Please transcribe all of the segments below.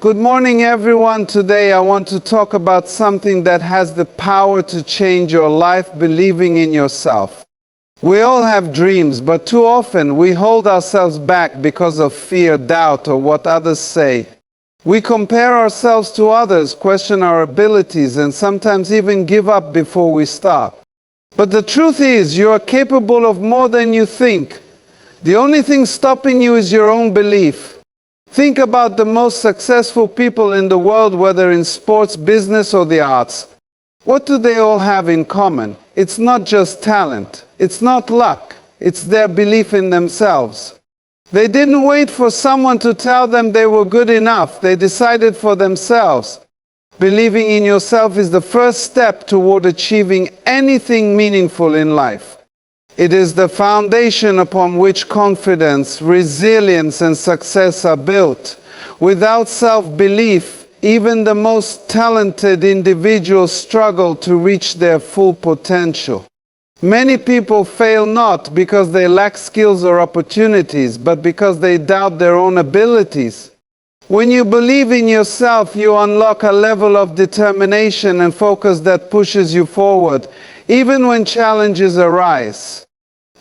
Good morning, everyone. Today I want to talk about something that has the power to change your life: believing in yourself. We all have dreams, but too often we hold ourselves back because of fear, doubt, or what others say. We compare ourselves to others, question our abilities, and sometimes even give up before we start. But the truth is, you are capable of more than you think. The only thing stopping you is your own belief. Think about the most successful people in the world, whether in sports, business, or the arts. What do they all have in common? It's not just talent. It's not luck. It's their belief in themselves. They didn't wait for someone to tell them they were good enough. They decided for themselves. Believing in yourself is the first step toward achieving anything meaningful in life. It is the foundation upon which confidence, resilience, and success are built. Without self-belief, even the most talented individuals struggle to reach their full potential. Many people fail not because they lack skills or opportunities, but because they doubt their own abilities. When you believe in yourself, you unlock a level of determination and focus that pushes you forward, even when challenges arise.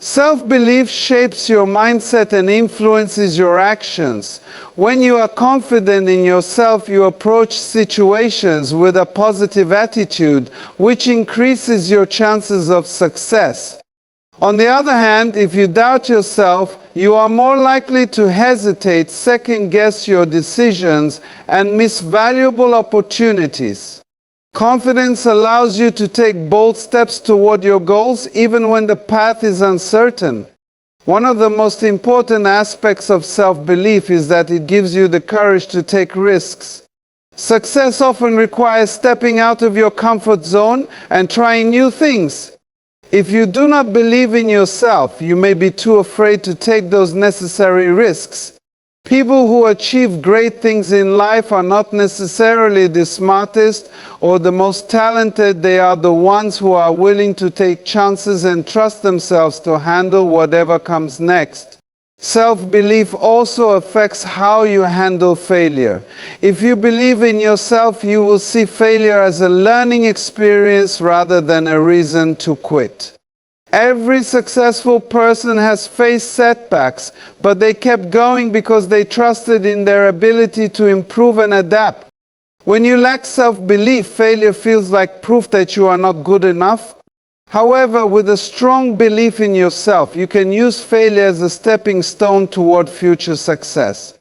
Self-belief shapes your mindset and influences your actions. When you are confident in yourself, you approach situations with a positive attitude, which increases your chances of success. On the other hand, if you doubt yourself, you are more likely to hesitate, second-guess your decisions, and miss valuable opportunities. Confidence allows you to take bold steps toward your goals, even when the path is uncertain. One of the most important aspects of self-belief is that it gives you the courage to take risks. Success often requires stepping out of your comfort zone and trying new things. If you do not believe in yourself, you may be too afraid to take those necessary risks. People who achieve great things in life are not necessarily the smartest or the most talented. They are the ones who are willing to take chances and trust themselves to handle whatever comes next. Self-belief also affects how you handle failure. If you believe in yourself, you will see failure as a learning experience rather than a reason to quit. Every successful person has faced setbacks, but they kept going because they trusted in their ability to improve and adapt. When you lack self-belief, failure feels like proof that you are not good enough. However, with a strong belief in yourself, you can use failure as a stepping stone toward future success.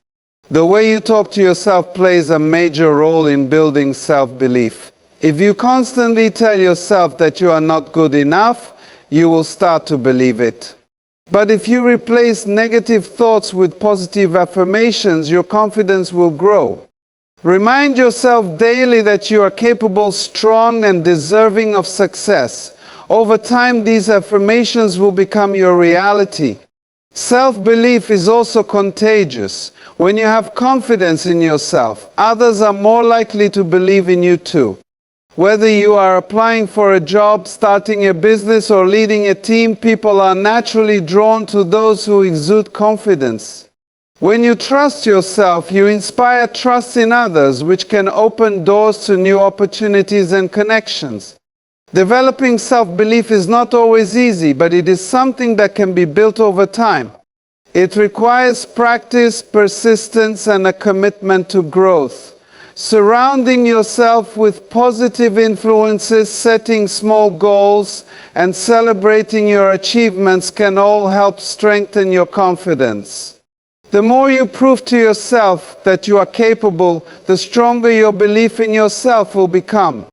The way you talk to yourself plays a major role in building self-belief. If you constantly tell yourself that you are not good enough, you will start to believe it. But if you replace negative thoughts with positive affirmations, your confidence will grow. Remind yourself daily that you are capable, strong, and deserving of success. Over time, these affirmations will become your reality. Self-belief is also contagious. When you have confidence in yourself, others are more likely to believe in you too. Whether you are applying for a job, starting a business, or leading a team, people are naturally drawn to those who exude confidence. When you trust yourself, you inspire trust in others, which can open doors to new opportunities and connections. Developing self-belief is not always easy, but it is something that can be built over time. It requires practice, persistence, and a commitment to growth. Surrounding yourself with positive influences, setting small goals, and celebrating your achievements can all help strengthen your confidence. The more you prove to yourself that you are capable, the stronger your belief in yourself will become.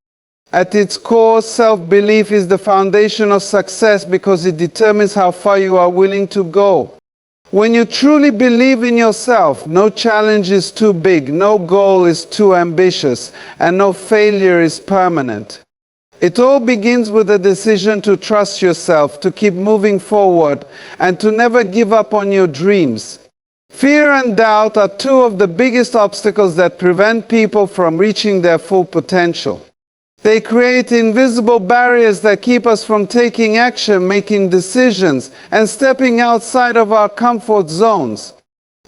At its core, self-belief is the foundation of success because it determines how far you are willing to go. When you truly believe in yourself, no challenge is too big, no goal is too ambitious, and no failure is permanent. It all begins with a decision to trust yourself, to keep moving forward, and to never give up on your dreams. Fear and doubt are two of the biggest obstacles that prevent people from reaching their full potential. They create invisible barriers that keep us from taking action, making decisions, and stepping outside of our comfort zones.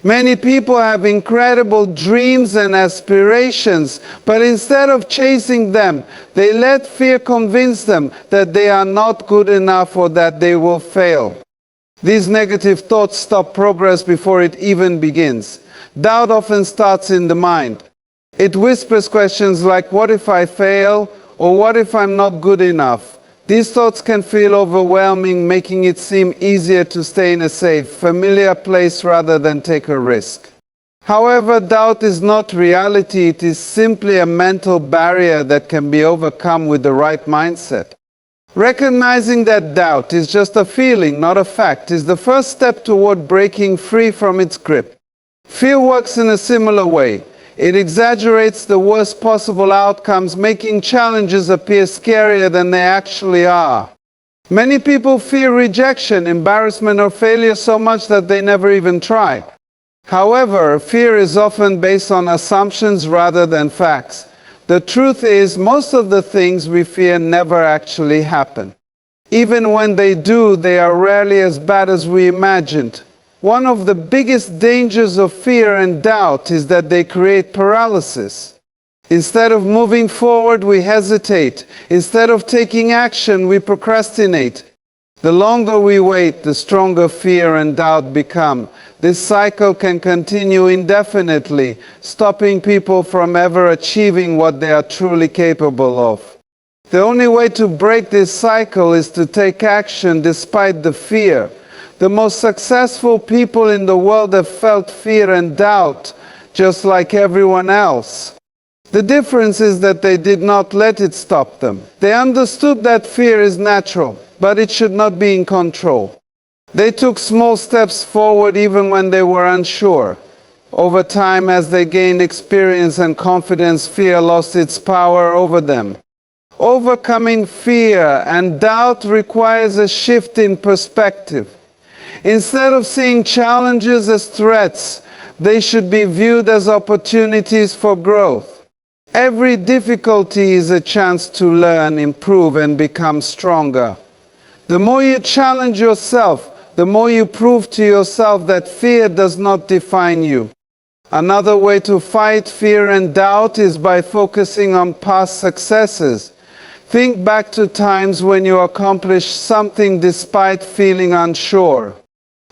Many people have incredible dreams and aspirations, but instead of chasing them, they let fear convince them that they are not good enough or that they will fail. These negative thoughts stop progress before it even begins. Doubt often starts in the mind. It whispers questions like, what if I fail? Or what if I'm not good enough? These thoughts can feel overwhelming, making it seem easier to stay in a safe, familiar place rather than take a risk. However, doubt is not reality. It is simply a mental barrier that can be overcome with the right mindset. Recognizing that doubt is just a feeling, not a fact, is the first step toward breaking free from its grip. Fear works in a similar way. It exaggerates the worst possible outcomes, making challenges appear scarier than they actually are. Many people fear rejection, embarrassment, or failure so much that they never even try. However, fear is often based on assumptions rather than facts. The truth is, most of the things we fear never actually happen. Even when they do, they are rarely as bad as we imagined. One of the biggest dangers of fear and doubt is that they create paralysis. Instead of moving forward, we hesitate. Instead of taking action, we procrastinate. The longer we wait, the stronger fear and doubt become. This cycle can continue indefinitely, stopping people from ever achieving what they are truly capable of. The only way to break this cycle is to take action despite the fear. The most successful people in the world have felt fear and doubt, just like everyone else. The difference is that they did not let it stop them. They understood that fear is natural, but it should not be in control. They took small steps forward even when they were unsure. Over time, as they gained experience and confidence, fear lost its power over them. Overcoming fear and doubt requires a shift in perspective. Instead of seeing challenges as threats, they should be viewed as opportunities for growth. Every difficulty is a chance to learn, improve, and become stronger. The more you challenge yourself, the more you prove to yourself that fear does not define you. Another way to fight fear and doubt is by focusing on past successes. Think back to times when you accomplished something despite feeling unsure.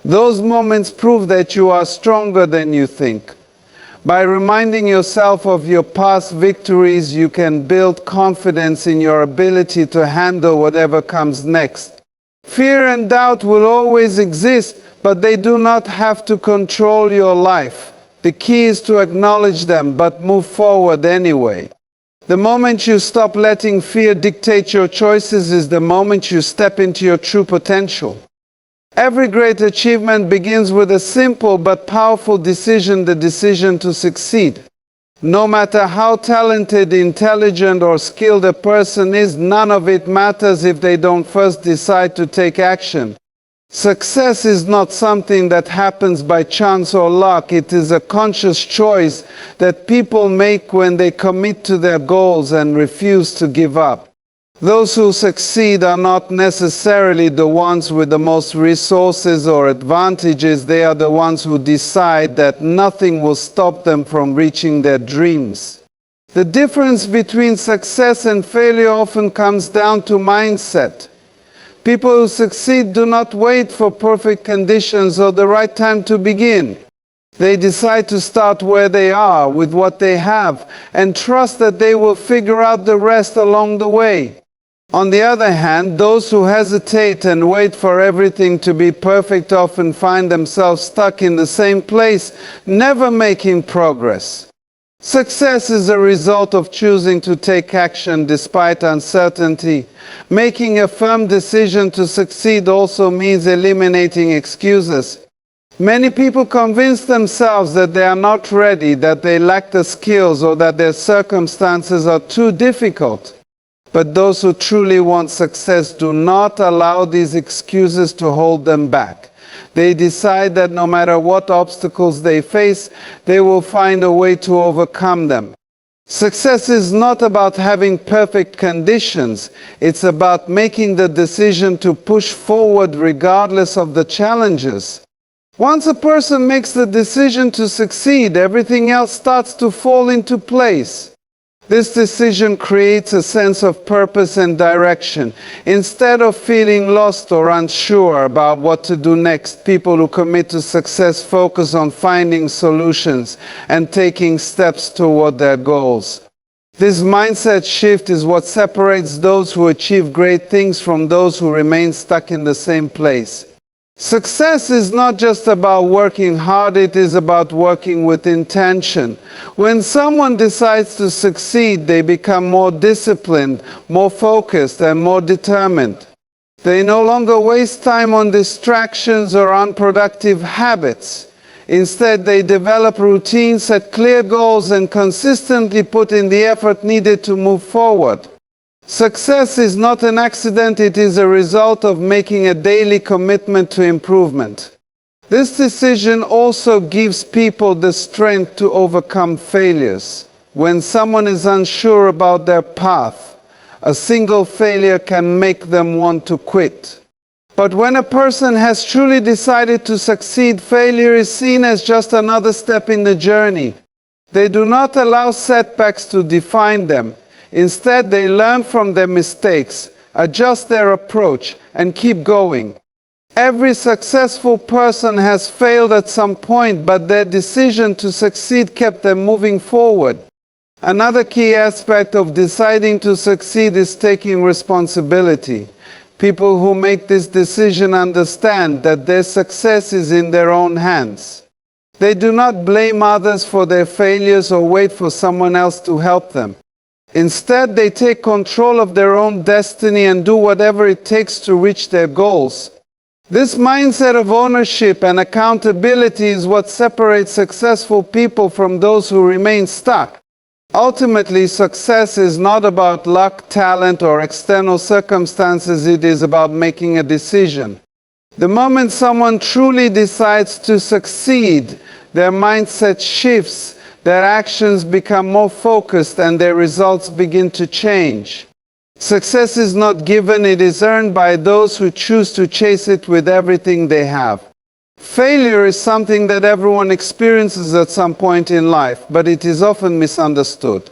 Those moments prove that you are stronger than you think. By reminding yourself of your past victories, you can build confidence in your ability to handle whatever comes next. Fear and doubt will always exist, but they do not have to control your life. The key is to acknowledge them, but move forward anyway. The moment you stop letting fear dictate your choices is the moment you step into your true potential. Every great achievement begins with a simple but powerful decision, the decision to succeed. No matter how talented, intelligent, or skilled a person is, none of it matters if they don't first decide to take action. Success is not something that happens by chance or luck. It is a conscious choice that people make when they commit to their goals and refuse to give up. Those who succeed are not necessarily the ones with the most resources or advantages. They are the ones who decide that nothing will stop them from reaching their dreams. The difference between success and failure often comes down to mindset. People who succeed do not wait for perfect conditions or the right time to begin. They decide to start where they are, with what they have, and trust that they will figure out the rest along the way. On the other hand, those who hesitate and wait for everything to be perfect often find themselves stuck in the same place, never making progress. Success is a result of choosing to take action despite uncertainty. Making a firm decision to succeed also means eliminating excuses. Many people convince themselves that they are not ready, that they lack the skills, or that their circumstances are too difficult. But those who truly want success do not allow these excuses to hold them back. They decide that no matter what obstacles they face, they will find a way to overcome them. Success is not about having perfect conditions. It's about making the decision to push forward regardless of the challenges. Once a person makes the decision to succeed, everything else starts to fall into place. This decision creates a sense of purpose and direction. Instead of feeling lost or unsure about what to do next, people who commit to success focus on finding solutions and taking steps toward their goals. This mindset shift is what separates those who achieve great things from those who remain stuck in the same place. Success is not just about working hard, it is about working with intention. When someone decides to succeed, they become more disciplined, more focused, and more determined. They no longer waste time on distractions or unproductive habits. Instead, they develop routines, set clear goals, and consistently put in the effort needed to move forward. Success is not an accident, it is a result of making a daily commitment to improvement. This decision also gives people the strength to overcome failures. When someone is unsure about their path, a single failure can make them want to quit. But when a person has truly decided to succeed, failure is seen as just another step in the journey. They do not allow setbacks to define them. Instead, they learn from their mistakes, adjust their approach, and keep going. Every successful person has failed at some point, but their decision to succeed kept them moving forward. Another key aspect of deciding to succeed is taking responsibility. People who make this decision understand that their success is in their own hands. They do not blame others for their failures or wait for someone else to help them. Instead, they take control of their own destiny and do whatever it takes to reach their goals. This mindset of ownership and accountability is what separates successful people from those who remain stuck. Ultimately, success is not about luck, talent, or external circumstances. It is about making a decision. The moment someone truly decides to succeed, their mindset shifts, their actions become more focused, and their results begin to change. Success is not given, it is earned by those who choose to chase it with everything they have. Failure is something that everyone experiences at some point in life, but it is often misunderstood.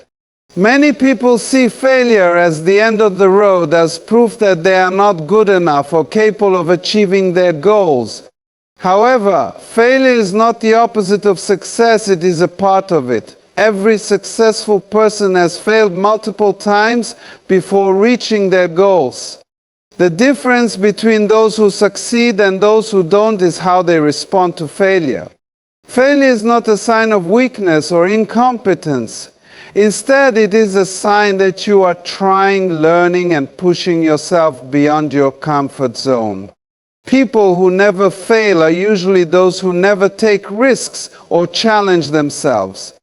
Many people see failure as the end of the road, as proof that they are not good enough or capable of achieving their goals. However, failure is not the opposite of success, it is a part of it. Every successful person has failed multiple times before reaching their goals. The difference between those who succeed and those who don't is how they respond to failure. Failure is not a sign of weakness or incompetence. Instead, it is a sign that you are trying, learning, and pushing yourself beyond your comfort zone. People who never fail are usually those who never take risks or challenge themselves.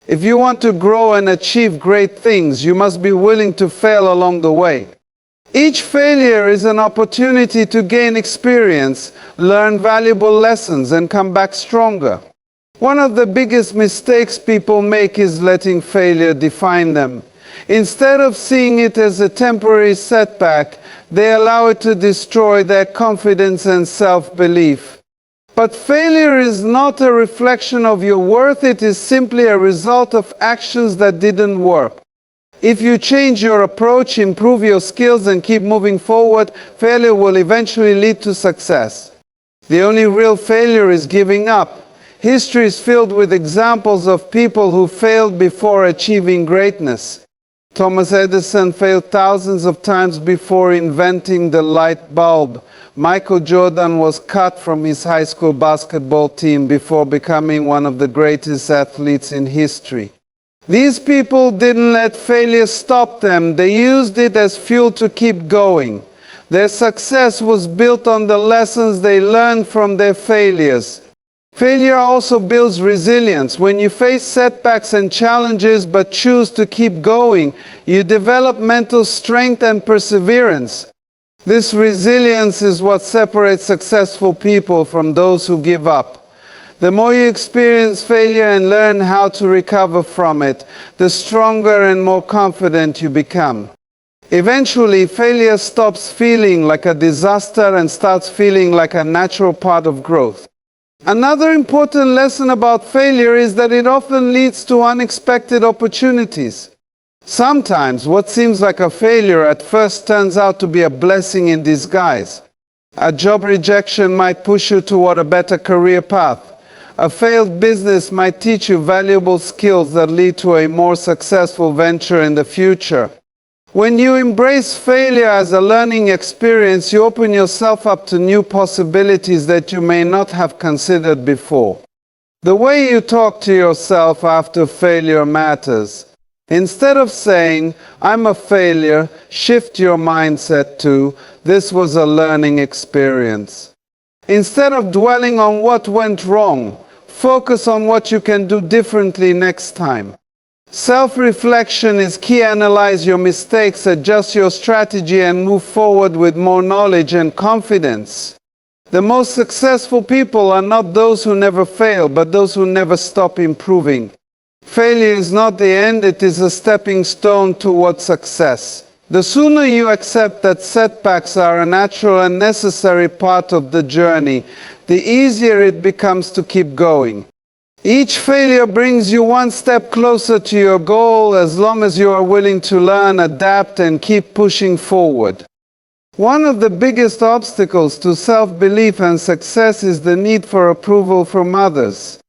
If you want to grow and achieve great things, you must be willing to fail along the way. Each failure is an opportunity to gain experience, learn valuable lessons, and come back stronger. One of the biggest mistakes people make is letting failure define them. Instead of seeing it as a temporary setback, they allow it to destroy their confidence and self-belief. But failure is not a reflection of your worth, it is simply a result of actions that didn't work. If you change your approach, improve your skills, and keep moving forward, failure will eventually lead to success. The only real failure is giving up. History is filled with examples of people who failed before achieving greatness. Thomas Edison failed thousands of times before inventing the light bulb. Michael Jordan was cut from his high school basketball team before becoming one of the greatest athletes in history. These people didn't let failure stop them, they used it as fuel to keep going. Their success was built on the lessons they learned from their failures. Failure also builds resilience. When you face setbacks and challenges but choose to keep going, you develop mental strength and perseverance. This resilience is what separates successful people from those who give up. The more you experience failure and learn how to recover from it, the stronger and more confident you become. Eventually, failure stops feeling like a disaster and starts feeling like a natural part of growth. Another important lesson about failure is that it often leads to unexpected opportunities. Sometimes what seems like a failure at first turns out to be a blessing in disguise. A job rejection might push you toward a better career path. A failed business might teach you valuable skills that lead to a more successful venture in the future. When you embrace failure as a learning experience, you open yourself up to new possibilities that you may not have considered before. The way you talk to yourself after failure matters. Instead of saying, "I'm a failure," shift your mindset to, "This was a learning experience." Instead of dwelling on what went wrong, focus on what you can do differently next time. Self-reflection is key. Analyze your mistakes, adjust your strategy, and move forward with more knowledge and confidence. The most successful people are not those who never fail, but those who never stop improving. Failure is not the end, it is a stepping stone toward success. The sooner you accept that setbacks are a natural and necessary part of the journey, the easier it becomes to keep going. Each failure brings you one step closer to your goal as long as you are willing to learn, adapt, and keep pushing forward. One of the biggest obstacles to self-belief and success is the need for approval from others.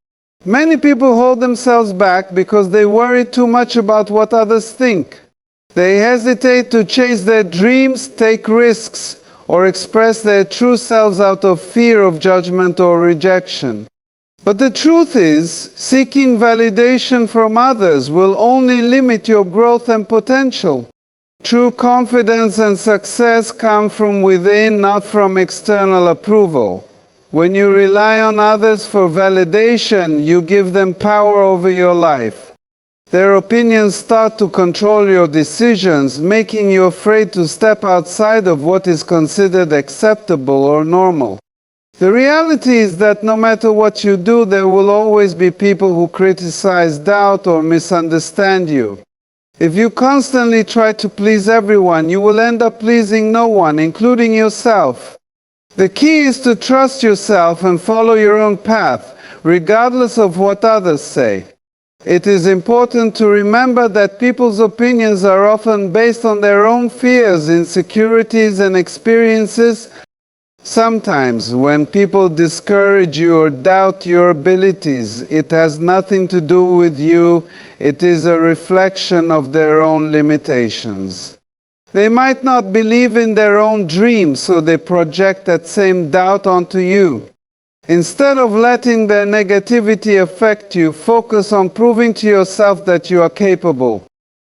Many people hold themselves back because they worry too much about what others think. They hesitate to chase their dreams, take risks, or express their true selves out of fear of judgment or rejection. But the truth is, seeking validation from others will only limit your growth and potential. True confidence and success come from within, not from external approval. When you rely on others for validation, you give them power over your life. Their opinions start to control your decisions, making you afraid to step outside of what is considered acceptable or normal. The reality is that no matter what you do, there will always be people who criticize, doubt, or misunderstand you. If you constantly try to please everyone, you will end up pleasing no one, including yourself. The key is to trust yourself and follow your own path, regardless of what others say. It is important to remember that people's opinions are often based on their own fears, insecurities, and experiences. Sometimes, when people discourage you or doubt your abilities, it has nothing to do with you. It is a reflection of their own limitations. They might not believe in their own dreams, so they project that same doubt onto you. Instead of letting their negativity affect you, focus on proving to yourself that you are capable.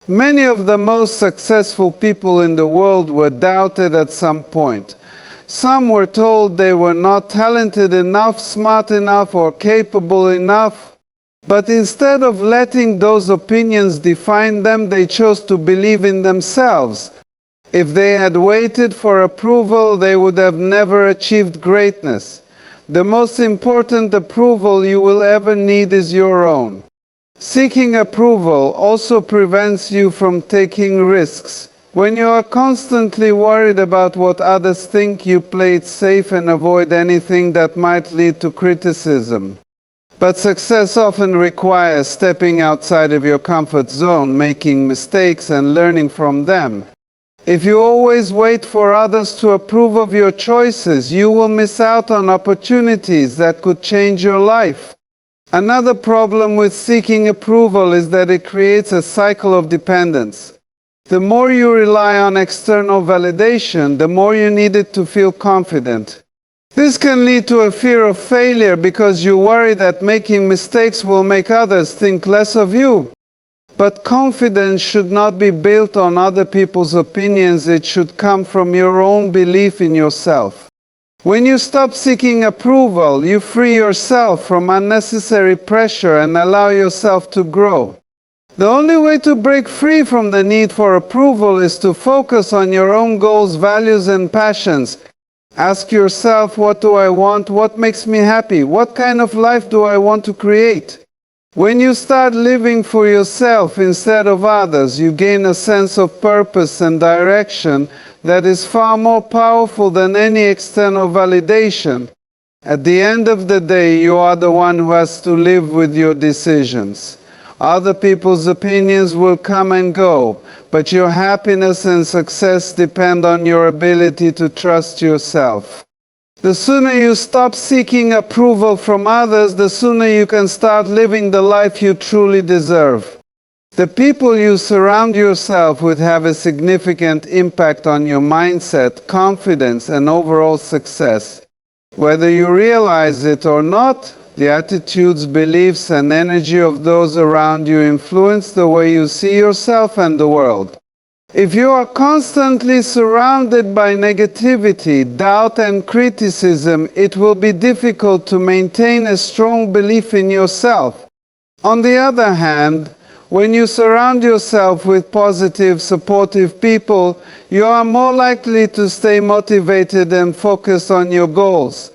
Many of the most successful people in the world were doubted at some point. Some were told they were not talented enough, smart enough, or capable enough. But instead of letting those opinions define them, they chose to believe in themselves. If they had waited for approval, they would have never achieved greatness. The most important approval you will ever need is your own. Seeking approval also prevents you from taking risks. When you are constantly worried about what others think, you play it safe and avoid anything that might lead to criticism. But success often requires stepping outside of your comfort zone, making mistakes, and learning from them. If you always wait for others to approve of your choices, you will miss out on opportunities that could change your life. Another problem with seeking approval is that it creates a cycle of dependence. The more you rely on external validation, the more you need it to feel confident. This can lead to a fear of failure because you worry that making mistakes will make others think less of you. But confidence should not be built on other people's opinions. It should come from your own belief in yourself. When you stop seeking approval, you free yourself from unnecessary pressure and allow yourself to grow. The only way to break free from the need for approval is to focus on your own goals, values, and passions. Ask yourself, what do I want? What makes me happy? What kind of life do I want to create? When you start living for yourself instead of others, you gain a sense of purpose and direction that is far more powerful than any external validation. At the end of the day, you are the one who has to live with your decisions. Other people's opinions will come and go, but your happiness and success depend on your ability to trust yourself. The sooner you stop seeking approval from others, the sooner you can start living the life you truly deserve. The people you surround yourself with have a significant impact on your mindset, confidence, and overall success. Whether you realize it or not, the attitudes, beliefs, and energy of those around you influence the way you see yourself and the world. If you are constantly surrounded by negativity, doubt, and criticism, it will be difficult to maintain a strong belief in yourself. On the other hand, when you surround yourself with positive, supportive people, you are more likely to stay motivated and focused on your goals.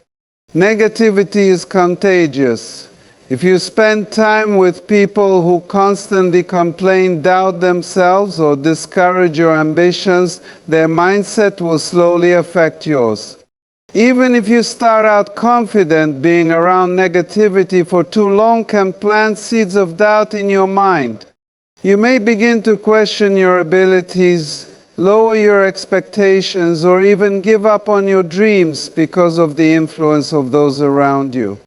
Negativity is contagious. If you spend time with people who constantly complain, doubt themselves, or discourage your ambitions, their mindset will slowly affect yours. Even if you start out confident, being around negativity for too long can plant seeds of doubt in your mind. You may begin to question your abilities, lower your expectations, or even give up on your dreams because of the influence of those around you.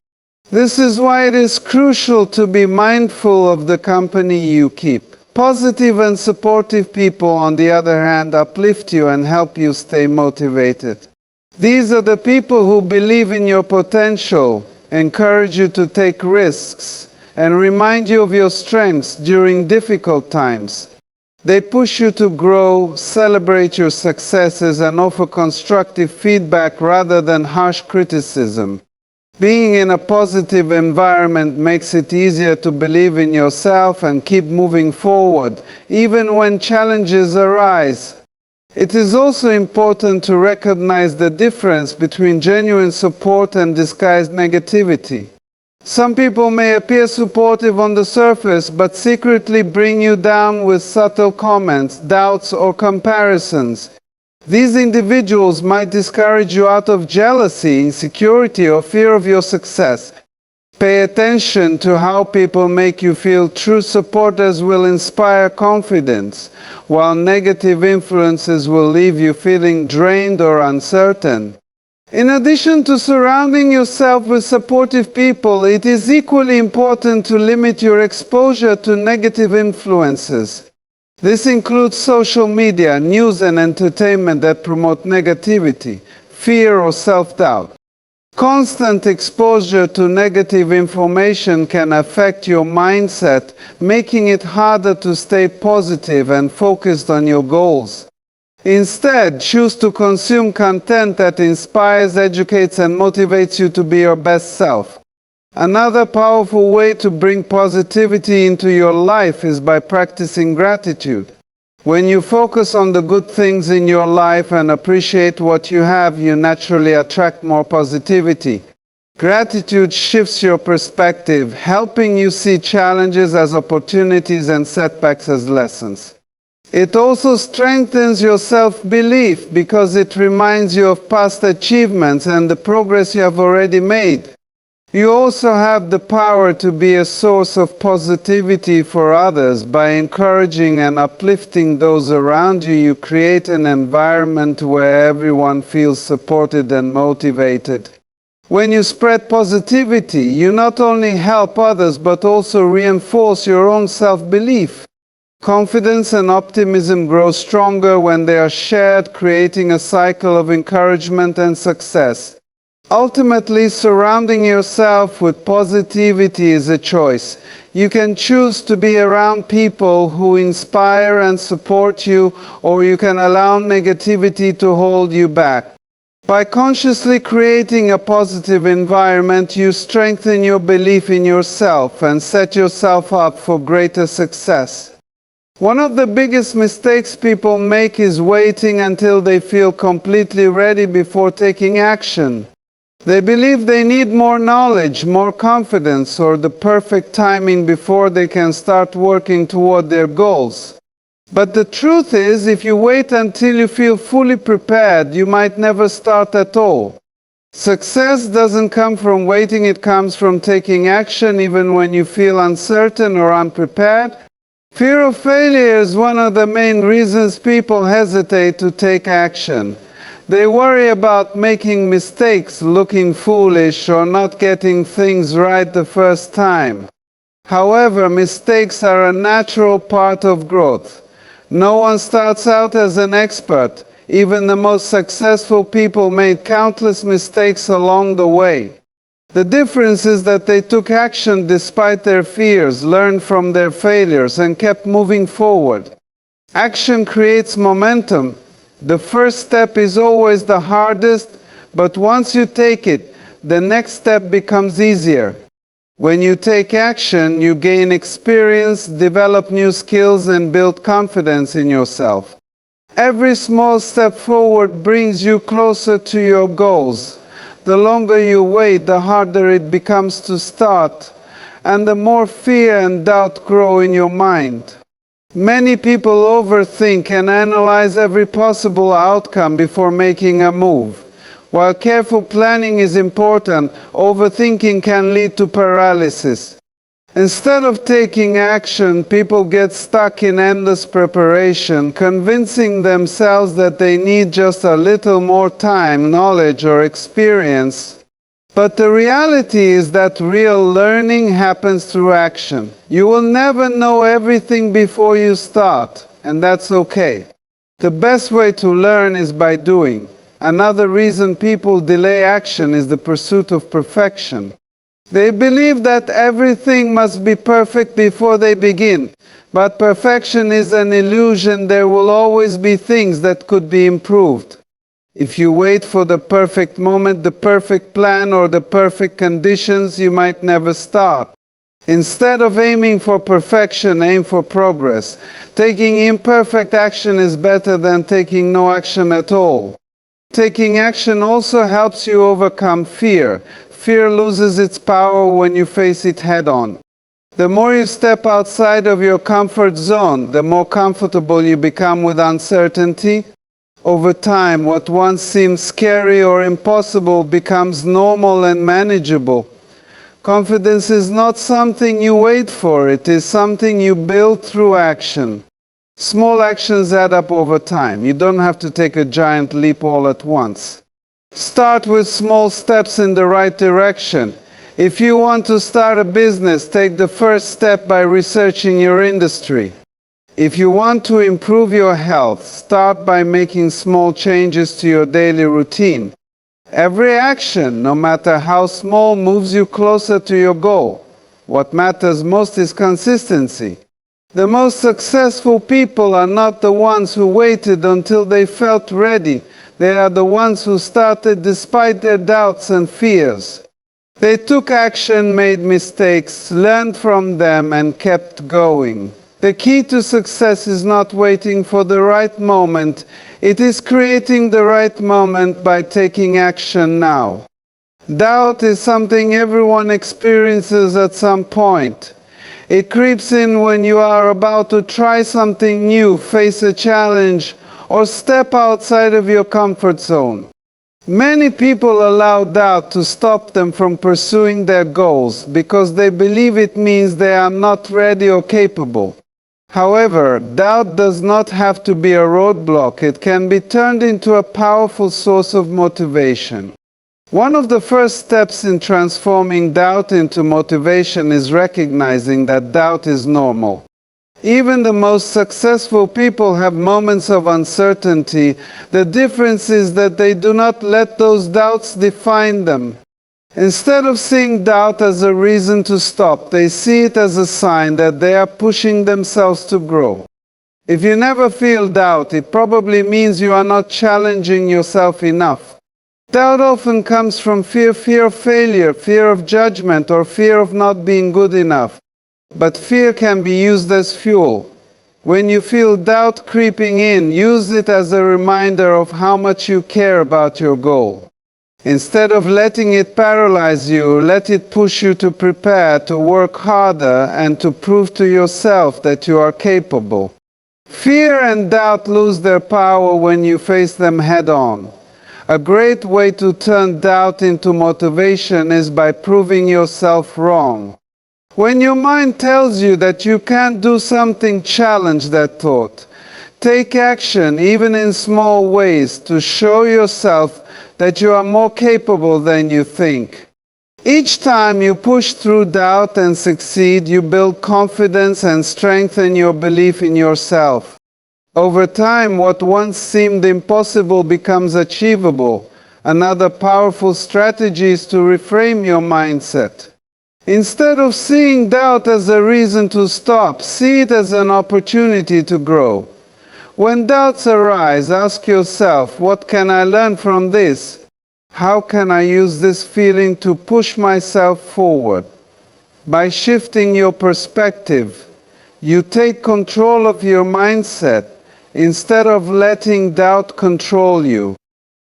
This is why it is crucial to be mindful of the company you keep. Positive and supportive people, on the other hand, uplift you and help you stay motivated. These are the people who believe in your potential, encourage you to take risks, and remind you of your strengths during difficult times. They push you to grow, celebrate your successes, and offer constructive feedback rather than harsh criticism. Being in a positive environment makes it easier to believe in yourself and keep moving forward, even when challenges arise. It is also important to recognize the difference between genuine support and disguised negativity. Some people may appear supportive on the surface, but secretly bring you down with subtle comments, doubts, or comparisons. These individuals might discourage you out of jealousy, insecurity, or fear of your success. Pay attention to how people make you feel. True supporters will inspire confidence, while negative influences will leave you feeling drained or uncertain. In addition to surrounding yourself with supportive people, it is equally important to limit your exposure to negative influences. This includes social media, news, and entertainment that promote negativity, fear, or self-doubt. Constant exposure to negative information can affect your mindset, making it harder to stay positive and focused on your goals. Instead, choose to consume content that inspires, educates, and motivates you to be your best self. Another powerful way to bring positivity into your life is by practicing gratitude. When you focus on the good things in your life and appreciate what you have, you naturally attract more positivity. Gratitude shifts your perspective, helping you see challenges as opportunities and setbacks as lessons. It also strengthens your self-belief because it reminds you of past achievements and the progress you have already made. You also have the power to be a source of positivity for others. By encouraging and uplifting those around you, you create an environment where everyone feels supported and motivated. When you spread positivity, you not only help others but also reinforce your own self-belief. Confidence and optimism grow stronger when they are shared, creating a cycle of encouragement and success. Ultimately, surrounding yourself with positivity is a choice. You can choose to be around people who inspire and support you, or you can allow negativity to hold you back. By consciously creating a positive environment, you strengthen your belief in yourself and set yourself up for greater success. One of the biggest mistakes people make is waiting until they feel completely ready before taking action. They believe they need more knowledge, more confidence, or the perfect timing before they can start working toward their goals. But the truth is, if you wait until you feel fully prepared, you might never start at all. Success doesn't come from waiting, it comes from taking action even when you feel uncertain or unprepared. Fear of failure is one of the main reasons people hesitate to take action. They worry about making mistakes, looking foolish, or not getting things right the first time. However, mistakes are a natural part of growth. No one starts out as an expert. Even the most successful people made countless mistakes along the way. The difference is that they took action despite their fears, learned from their failures, and kept moving forward. Action creates momentum. The first step is always the hardest, but once you take it, the next step becomes easier. When you take action, you gain experience, develop new skills, and build confidence in yourself. Every small step forward brings you closer to your goals. The longer you wait, the harder it becomes to start, and the more fear and doubt grow in your mind. Many people overthink and analyze every possible outcome before making a move. While careful planning is important, overthinking can lead to paralysis. Instead of taking action, people get stuck in endless preparation, convincing themselves that they need just a little more time, knowledge, or experience. But the reality is that real learning happens through action. You will never know everything before you start, and that's okay. The best way to learn is by doing. Another reason people delay action is the pursuit of perfection. They believe that everything must be perfect before they begin. But perfection is an illusion. There will always be things that could be improved. If you wait for the perfect moment, the perfect plan, or the perfect conditions, you might never start. Instead of aiming for perfection, aim for progress. Taking imperfect action is better than taking no action at all. Taking action also helps you overcome fear. Fear loses its power when you face it head-on. The more you step outside of your comfort zone, the more comfortable you become with uncertainty. Over time, what once seemed scary or impossible becomes normal and manageable. Confidence is not something you wait for, it is something you build through action. Small actions add up over time. You don't have to take a giant leap all at once. Start with small steps in the right direction. If you want to start a business, take the first step by researching your industry. If you want to improve your health, start by making small changes to your daily routine. Every action, no matter how small, moves you closer to your goal. What matters most is consistency. The most successful people are not the ones who waited until they felt ready. They are the ones who started despite their doubts and fears. They took action, made mistakes, learned from them, and kept going. The key to success is not waiting for the right moment. It is creating the right moment by taking action now. Doubt is something everyone experiences at some point. It creeps in when you are about to try something new, face a challenge, or step outside of your comfort zone. Many people allow doubt to stop them from pursuing their goals because they believe it means they are not ready or capable. However, doubt does not have to be a roadblock. It can be turned into a powerful source of motivation. One of the first steps in transforming doubt into motivation is recognizing that doubt is normal. Even the most successful people have moments of uncertainty. The difference is that they do not let those doubts define them. Instead of seeing doubt as a reason to stop, they see it as a sign that they are pushing themselves to grow. If you never feel doubt, it probably means you are not challenging yourself enough. Doubt often comes from fear of failure, fear of judgment, or fear of not being good enough. But fear can be used as fuel. When you feel doubt creeping in, use it as a reminder of how much you care about your goal. Instead of letting it paralyze you, let it push you to prepare, to work harder, and to prove to yourself that you are capable. Fear and doubt lose their power when you face them head-on. A great way to turn doubt into motivation is by proving yourself wrong. When your mind tells you that you can't do something, challenge that thought. Take action, even in small ways, to show yourself that you are more capable than you think. Each time you push through doubt and succeed, you build confidence and strengthen your belief in yourself. Over time, what once seemed impossible becomes achievable. Another powerful strategy is to reframe your mindset. Instead of seeing doubt as a reason to stop, see it as an opportunity to grow. When doubts arise, ask yourself, what can I learn from this? How can I use this feeling to push myself forward? By shifting your perspective, you take control of your mindset instead of letting doubt control you.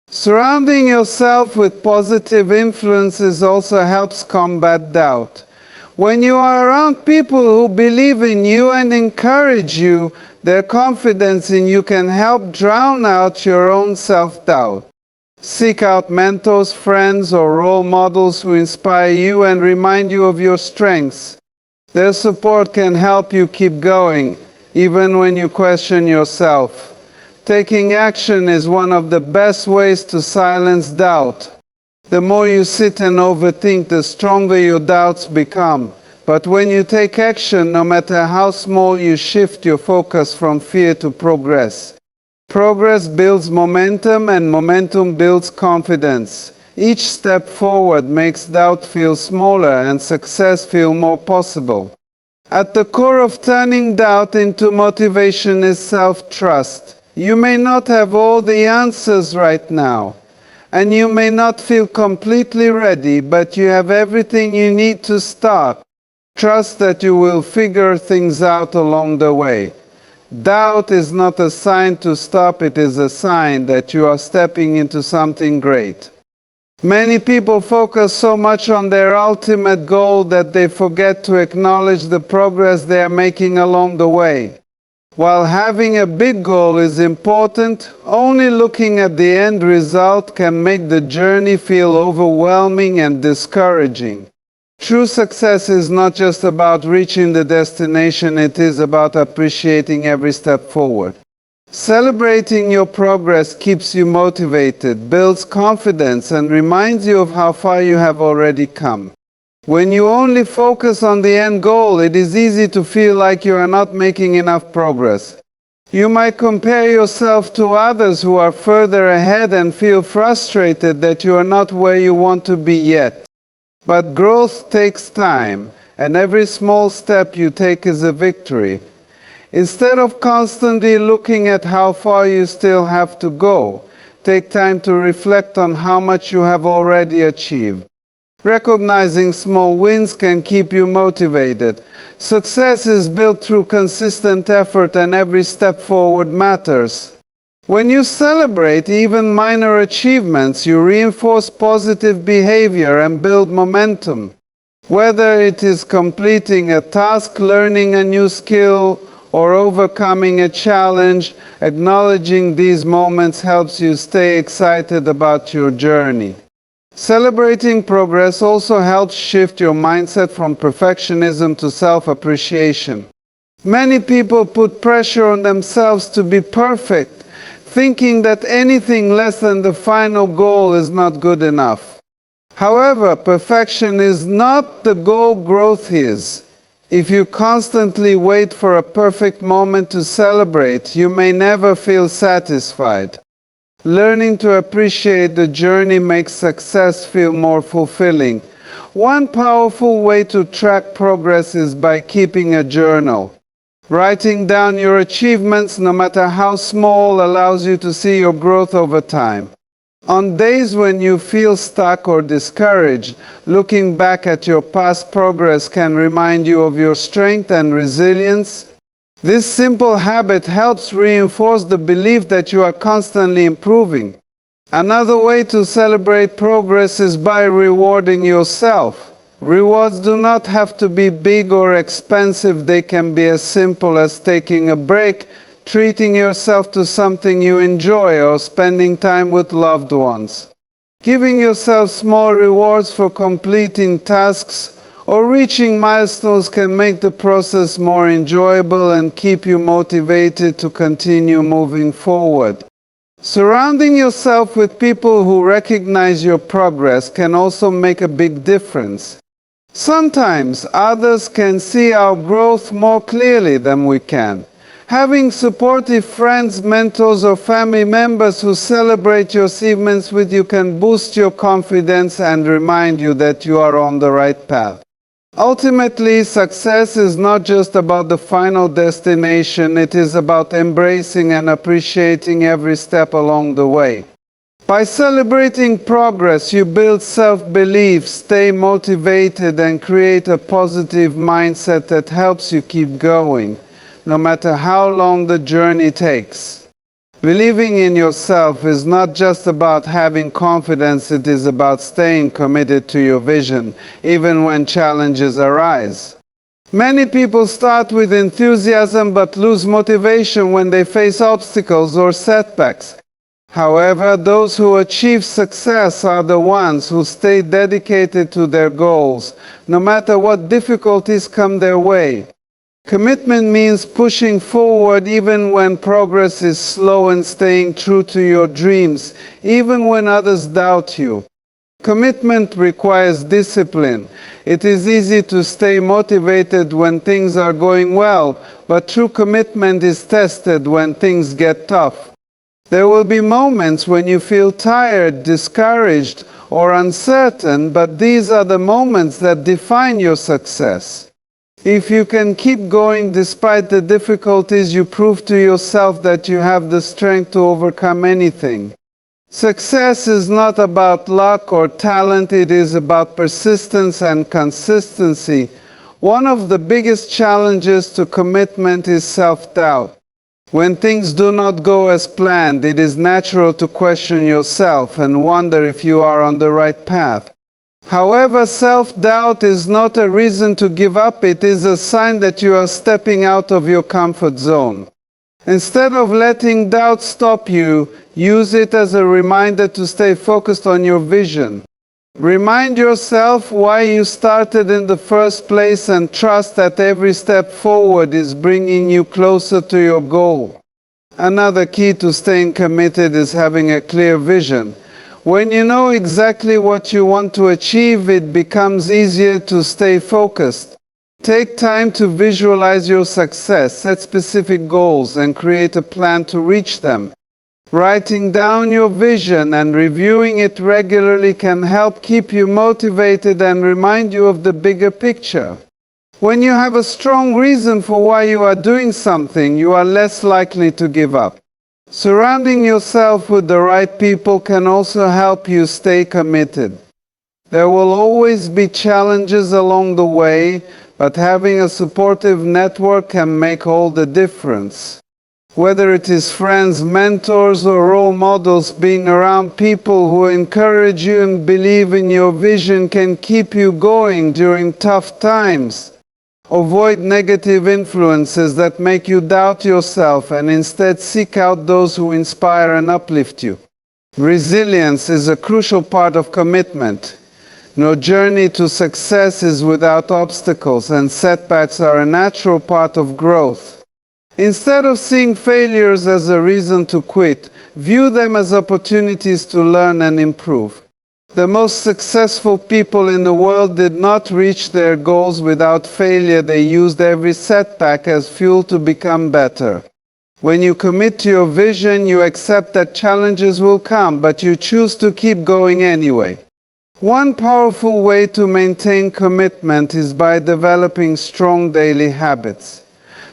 Surrounding yourself with positive influences also helps combat doubt. When you are around people who believe in you and encourage you, their confidence in you can help drown out your own self-doubt. Seek out mentors, friends, or role models who inspire you and remind you of your strengths. Their support can help you keep going, even when you question yourself. Taking action is one of the best ways to silence doubt. The more you sit and overthink, the stronger your doubts become. But when you take action, no matter how small, you shift your focus from fear to progress. Progress builds momentum, and momentum builds confidence. Each step forward makes doubt feel smaller and success feel more possible. At the core of turning doubt into motivation is self-trust. You may not have all the answers right now, and you may not feel completely ready, but you have everything you need to start. Trust that you will figure things out along the way. Doubt is not a sign to stop, it is a sign that you are stepping into something great. Many people focus so much on their ultimate goal that they forget to acknowledge the progress they are making along the way. While having a big goal is important, only looking at the end result can make the journey feel overwhelming and discouraging. True success is not just about reaching the destination, it is about appreciating every step forward. Celebrating your progress keeps you motivated, builds confidence, and reminds you of how far you have already come. When you only focus on the end goal, it is easy to feel like you are not making enough progress. You might compare yourself to others who are further ahead and feel frustrated that you are not where you want to be yet. But growth takes time, and every small step you take is a victory. Instead of constantly looking at how far you still have to go, take time to reflect on how much you have already achieved. Recognizing small wins can keep you motivated. Success is built through consistent effort, and every step forward matters. When you celebrate even minor achievements, you reinforce positive behavior and build momentum. Whether it is completing a task, learning a new skill, or overcoming a challenge, acknowledging these moments helps you stay excited about your journey. Celebrating progress also helps shift your mindset from perfectionism to self-appreciation. Many people put pressure on themselves to be perfect, thinking that anything less than the final goal is not good enough. However, perfection is not the goal, growth is. If you constantly wait for a perfect moment to celebrate, you may never feel satisfied. Learning to appreciate the journey makes success feel more fulfilling. One powerful way to track progress is by keeping a journal. Writing down your achievements, no matter how small, allows you to see your growth over time. On days when you feel stuck or discouraged, looking back at your past progress can remind you of your strength and resilience. This simple habit helps reinforce the belief that you are constantly improving. Another way to celebrate progress is by rewarding yourself. Rewards do not have to be big or expensive. They can be as simple as taking a break, treating yourself to something you enjoy, or spending time with loved ones. Giving yourself small rewards for completing tasks or reaching milestones can make the process more enjoyable and keep you motivated to continue moving forward. Surrounding yourself with people who recognize your progress can also make a big difference. Sometimes others can see our growth more clearly than we can. Having supportive friends, mentors, or family members who celebrate your achievements with you can boost your confidence and remind you that you are on the right path. Ultimately, success is not just about the final destination, it is about embracing and appreciating every step along the way. By celebrating progress, you build self-belief, stay motivated, and create a positive mindset that helps you keep going, no matter how long the journey takes. Believing in yourself is not just about having confidence, it is about staying committed to your vision, even when challenges arise. Many people start with enthusiasm but lose motivation when they face obstacles or setbacks. However, those who achieve success are the ones who stay dedicated to their goals, no matter what difficulties come their way. Commitment means pushing forward even when progress is slow and staying true to your dreams, even when others doubt you. Commitment requires discipline. It is easy to stay motivated when things are going well, but true commitment is tested when things get tough. There will be moments when you feel tired, discouraged, or uncertain, but these are the moments that define your success. If you can keep going despite the difficulties, you prove to yourself that you have the strength to overcome anything. Success is not about luck or talent, it is about persistence and consistency. One of the biggest challenges to commitment is self-doubt. When things do not go as planned, it is natural to question yourself and wonder if you are on the right path. However, self-doubt is not a reason to give up, it is a sign that you are stepping out of your comfort zone. Instead of letting doubt stop you, use it as a reminder to stay focused on your vision. Remind yourself why you started in the first place and trust that every step forward is bringing you closer to your goal. Another key to staying committed is having a clear vision. When you know exactly what you want to achieve, it becomes easier to stay focused. Take time to visualize your success, set specific goals, and create a plan to reach them. Writing down your vision and reviewing it regularly can help keep you motivated and remind you of the bigger picture. When you have a strong reason for why you are doing something, you are less likely to give up. Surrounding yourself with the right people can also help you stay committed. There will always be challenges along the way, but having a supportive network can make all the difference. Whether it is friends, mentors, or role models, being around people who encourage you and believe in your vision can keep you going during tough times. Avoid negative influences that make you doubt yourself and instead seek out those who inspire and uplift you. Resilience is a crucial part of commitment. No journey to success is without obstacles, and setbacks are a natural part of growth. Instead of seeing failures as a reason to quit, view them as opportunities to learn and improve. The most successful people in the world did not reach their goals without failure. They used every setback as fuel to become better. When you commit to your vision, you accept that challenges will come, but you choose to keep going anyway. One powerful way to maintain commitment is by developing strong daily habits.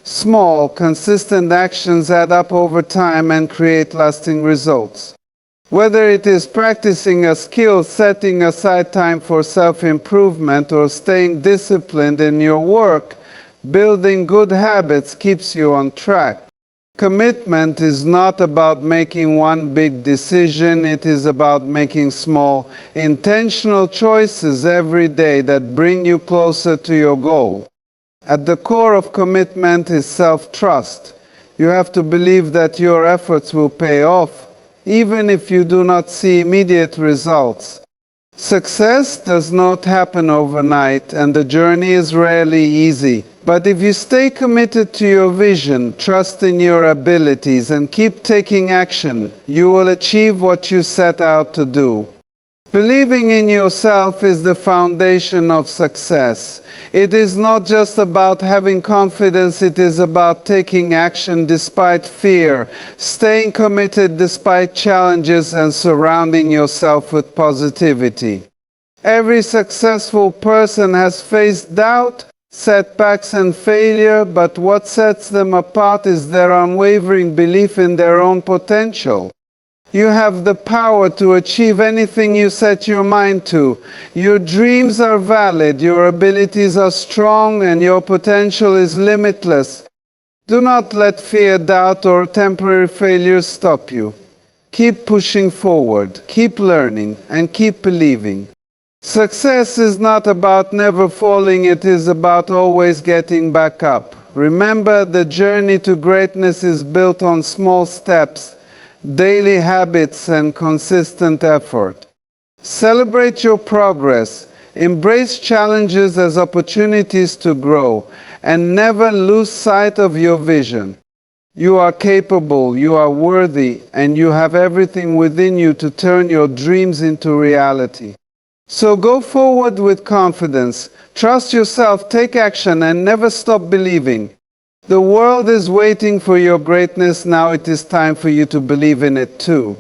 Small, consistent actions add up over time and create lasting results. Whether it is practicing a skill, setting aside time for self-improvement, or staying disciplined in your work, building good habits keeps you on track. Commitment is not about making one big decision, it is about making small, intentional choices every day that bring you closer to your goal. At the core of commitment is self-trust. You have to believe that your efforts will pay off, even if you do not see immediate results. Success does not happen overnight, and the journey is rarely easy. But if you stay committed to your vision, trust in your abilities, and keep taking action, you will achieve what you set out to do. Believing in yourself is the foundation of success. It is not just about having confidence, it is about taking action despite fear, staying committed despite challenges, and surrounding yourself with positivity. Every successful person has faced doubt, setbacks, and failure, but what sets them apart is their unwavering belief in their own potential. You have the power to achieve anything you set your mind to. Your dreams are valid, your abilities are strong, and your potential is limitless. Do not let fear, doubt, or temporary failures stop you. Keep pushing forward, keep learning, and keep believing. Success is not about never falling, it is about always getting back up. Remember, the journey to greatness is built on small steps, daily habits, and consistent effort. Celebrate your progress, embrace challenges as opportunities to grow, and never lose sight of your vision. You are capable, you are worthy, and you have everything within you to turn your dreams into reality. So go forward with confidence, trust yourself, take action, and never stop believing. The world is waiting for your greatness. Now it is time for you to believe in it too.